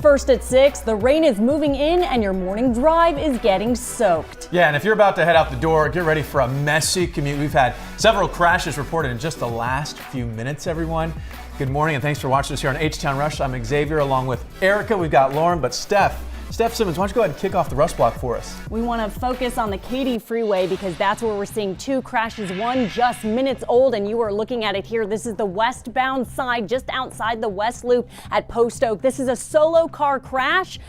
First at 6, the rain is moving in and your morning drive is getting soaked. Yeah, and if you're about to head out the door, get ready for a messy commute. We've had several crashes reported in just the last few minutes, everyone. Good morning and thanks for watching us here on HTownRush. I'm Xavier along with Erica. We've got Lauren, but Steph Simmons, why don't you go ahead and kick off the rush block for us? We want to focus on the Katy freeway because that's where we're seeing 2 crashes, one just minutes old, and you are looking at it here. This is the westbound side just outside the West Loop at Post Oak. This is a solo car crash.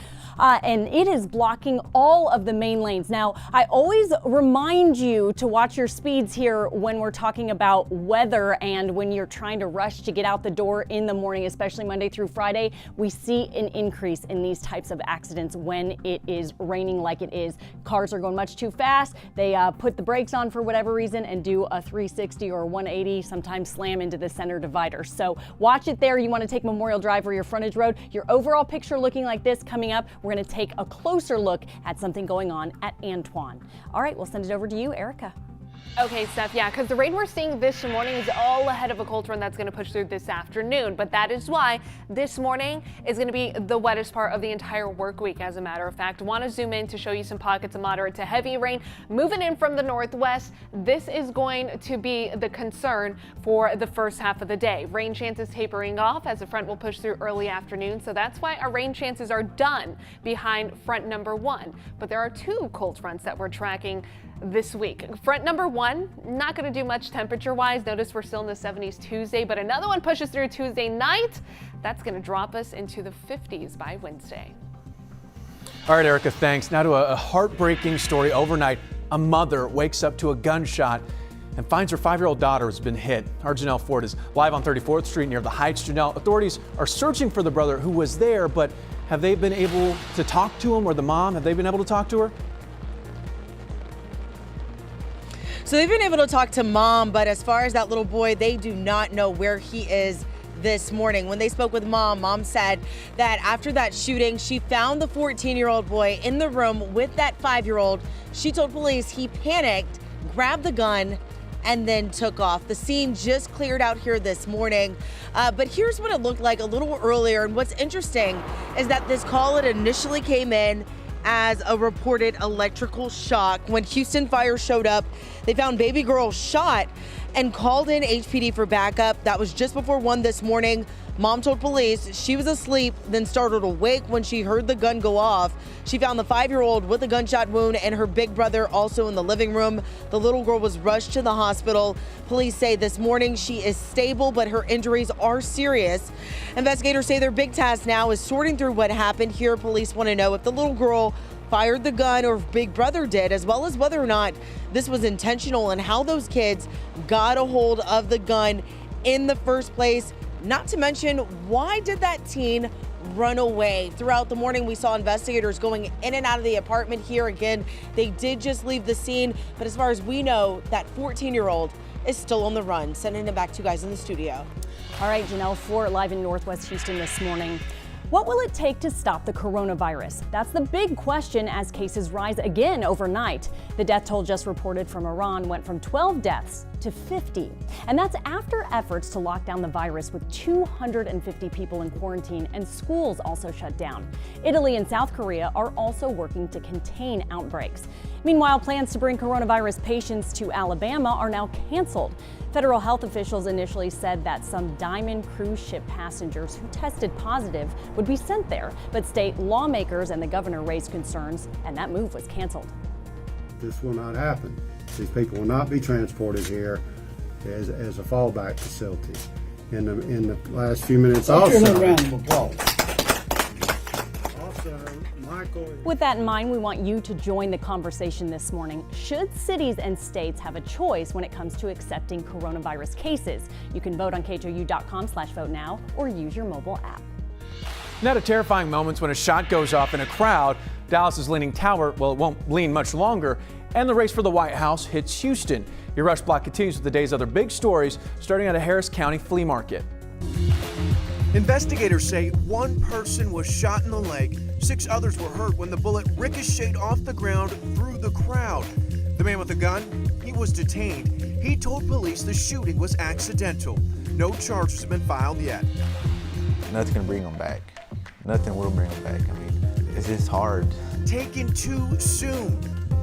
And it is blocking all of the main lanes. Now, I always remind you to watch your speeds here when we're talking about weather and when you're trying to rush to get out the door in the morning, especially Monday through Friday. We see an increase in these types of accidents when it is raining like it is. Cars are going much too fast. They put the brakes on for whatever reason and do a 360 or a 180, sometimes slam into the center divider. So watch it there. You want to take Memorial Drive or your frontage road. Your overall picture looking like this coming up. We're going to take a closer look at something going on at Antoine. All right, we'll send it over to you, Erica. Okay, Steph, yeah, because the rain we're seeing this morning is all ahead of a cold front that's going to push through this afternoon. But that is why this morning is going to be the wettest part of the entire work week. As a matter of fact, want to zoom in to show you some pockets of moderate to heavy rain moving in from the northwest. This is going to be the concern for the first half of the day. Rain chances tapering off as the front will push through early afternoon. So that's why our rain chances are done behind front number 1. But there are 2 cold fronts that we're tracking this week. Front number 1, not going to do much temperature wise. Notice we're still in the 70s Tuesday, but another one pushes through Tuesday night. That's going to drop us into the 50s by Wednesday. All right, Erica, thanks. Now to a heartbreaking story. Overnight, a mother wakes up to a gunshot and finds her 5-year-old daughter has been hit. Our Janelle Ford is live on 34th Street near the Heights. Janelle, authorities are searching for the brother who was there, but have they been able to talk to him, or the mom? Have they been able to talk to her? So they've been able to talk to mom, but as far as that little boy, they do not know where he is this morning. When they spoke with mom said that after that shooting, she found the 14-year-old boy in the room with that 5-year-old. She told police he panicked, grabbed the gun, and then took off. The scene just cleared out here this morning, but here's what it looked like a little earlier. And what's interesting is that this call, it initially came in as a reported electrical shock. When Houston Fire showed up, they found baby girl shot and called in HPD for backup. That was just before 1 this morning. Mom told police she was asleep, then started awake when she heard the gun go off. She found the 5-year-old with a gunshot wound and her big brother also in the living room. The little girl was rushed to the hospital. Police say this morning she is stable, but her injuries are serious. Investigators say their big task now is sorting through what happened here. Police want to know if the little girl fired the gun or if big brother did, as well as whether or not this was intentional and how those kids got a hold of the gun in the first place. Not to mention, why did that teen run away? Throughout the morning, we saw investigators going in and out of the apartment here. Again, they did just leave the scene, but as far as we know, that 14-year-old is still on the run. Sending it back to you guys in the studio. All right, Janelle Ford live in Northwest Houston this morning. What will it take to stop the coronavirus? That's the big question as cases rise again overnight. The death toll just reported from Iran went from 12 deaths to 50. And that's after efforts to lock down the virus with 250 people in quarantine and schools also shut down. Italy and South Korea are also working to contain outbreaks. Meanwhile, plans to bring coronavirus patients to Alabama are now canceled. Federal health officials initially said that some Diamond cruise ship passengers who tested positive would be sent there, but state lawmakers and the governor raised concerns, and that move was canceled. This will not happen. These people will not be transported here as a fallback facility. In the last few minutes also. With that in mind, we want you to join the conversation this morning. Should cities and states have a choice when it comes to accepting coronavirus cases? You can vote on KHOU.com/vote now or use your mobile app. Now to terrifying moments when a shot goes off in a crowd. Dallas's Leaning Tower, well, it won't lean much longer, and the race for the White House hits Houston. Your Rush Block continues with the day's other big stories, starting at a Harris County flea market. Investigators say one person was shot in the leg, 6 others were hurt when the bullet ricocheted off the ground through the crowd. The man with the gun, he was detained. He told police the shooting was accidental. No charges have been filed yet. Nothing can bring them back. Nothing will bring them back. I mean, it's just hard. Taken too soon.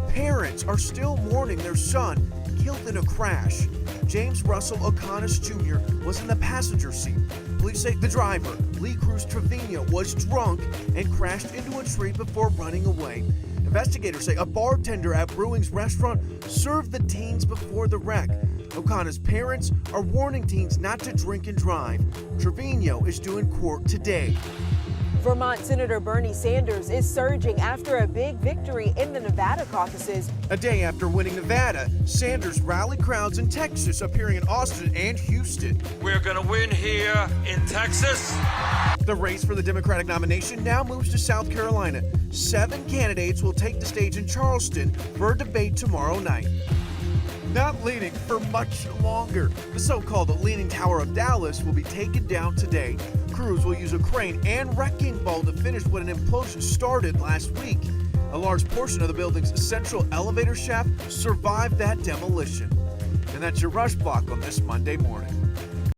Parents are still mourning their son killed in a crash. James Russell O'Connor Jr. was in the passenger seat. Police say the driver, Lee Cruz Trevino, was drunk and crashed into a tree before running away. Investigators say a bartender at Brewing's restaurant served the teens before the wreck. O'Connor's parents are warning teens not to drink and drive. Trevino is due in court today. Vermont Senator Bernie Sanders is surging after a big victory in the Nevada caucuses. A day after winning Nevada, Sanders rallied crowds in Texas, appearing in Austin and Houston. We're going to win here in Texas. The race for the Democratic nomination now moves to South Carolina. 7 candidates will take the stage in Charleston for a debate tomorrow night. Not leaning for much longer. The so-called Leaning Tower of Dallas will be taken down today. Crews will use a crane and wrecking ball to finish what an implosion started last week. A large portion of the building's central elevator shaft survived that demolition. And that's your Rush Block on this Monday morning.